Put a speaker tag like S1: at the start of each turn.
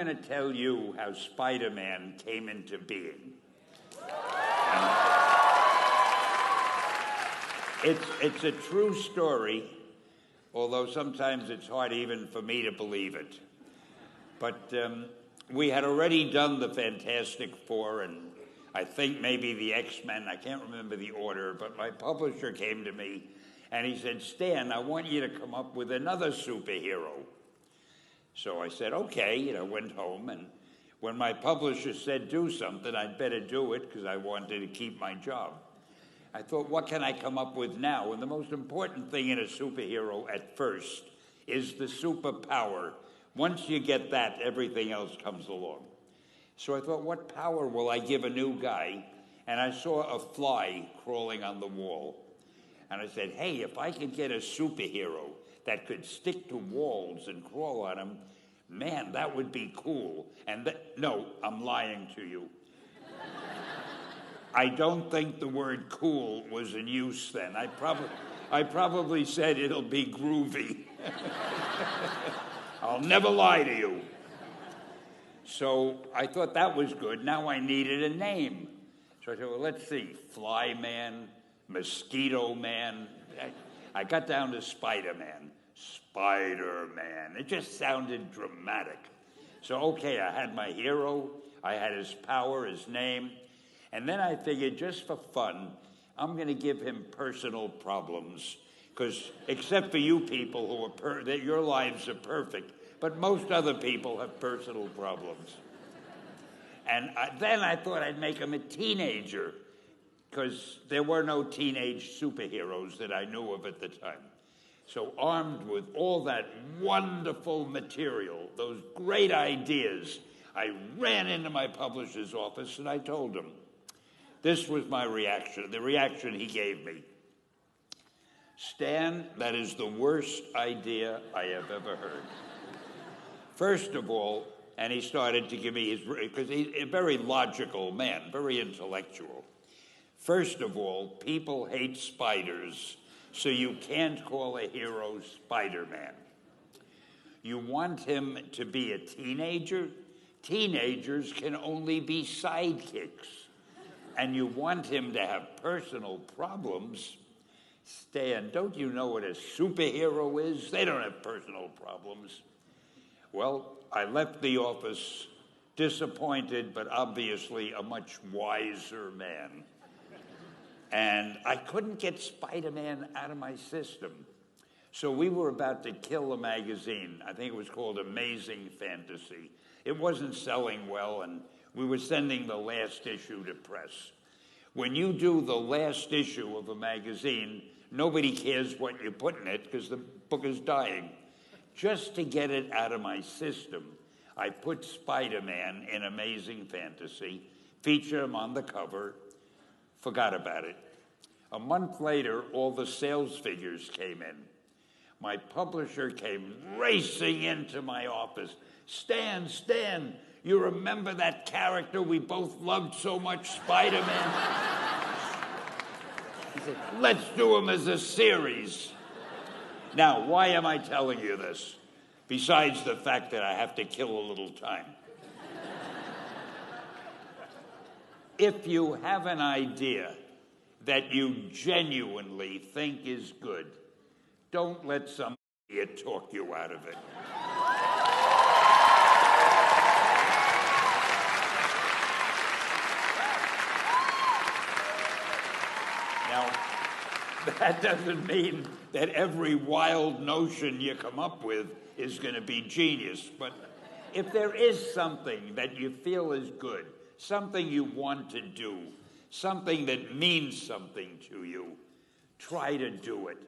S1: going to tell you how Spider-Man came into being. It's a true story, although sometimes it's hard even for me to believe it. But we had already done the Fantastic Four, and I think maybe the X-Men. I can't remember the order, but my publisher came to me, and he said, Stan, I want you to come up with another superhero. So I said, okay, went home, and when my publisher said do something, I'd better do it because I wanted to keep my job. I thought, what can I come up with now? And the most important thing in a superhero at first is the superpower. Once you get that, everything else comes along. So I thought, what power will I give a new guy? And I saw a fly crawling on the wall. And I said, hey, if I could get a superhero that could stick to walls and crawl on them, man, that would be cool. And no, I'm lying to you. I don't think the word cool was in use then. I probably said it'll be groovy. I'll never lie to you. So I thought that was good. Now I needed a name. So I said, well, let's see, Fly Man, Mosquito Man. I got down to Spider-Man. Spider-Man. It just sounded dramatic. So, okay, I had my hero. I had his power, his name. And then I figured, just for fun, I'm going to give him personal problems. Because except for you people who that your lives are perfect, but most other people have personal problems. And then I thought I'd make him a teenager, because there were no teenage superheroes that I knew of at the time. So armed with all that wonderful material, those great ideas, I ran into my publisher's office and I told him. This was my reaction, the reaction he gave me. Stan, that is the worst idea I have ever heard. First of all, and he started to give me because he's a very logical man, very intellectual. First of all, people hate spiders, so you can't call a hero Spider-Man. You want him to be a teenager? Teenagers can only be sidekicks. And you want him to have personal problems? Stan, don't you know what a superhero is? They don't have personal problems. Well, I left the office disappointed, but obviously a much wiser man. And I couldn't get Spider-Man out of my system. So we were about to kill a magazine. I think it was called Amazing Fantasy. It wasn't selling well, and we were sending the last issue to press. When you do the last issue of a magazine, nobody cares what you put in it because the book is dying. Just to get it out of my system, I put Spider-Man in Amazing Fantasy, featured him on the cover, forgot about it. A month later, all the sales figures came in. My publisher came racing into my office. Stan, you remember that character we both loved so much, Spider-Man? He said, let's do him as a series. Now, why am I telling you this? Besides the fact that I have to kill a little time. If you have an idea that you genuinely think is good, don't let some idiot talk you out of it. Now, that doesn't mean that every wild notion you come up with is going to be genius. But if there is something that you feel is good, something you want to do, something that means something to you, try to do it.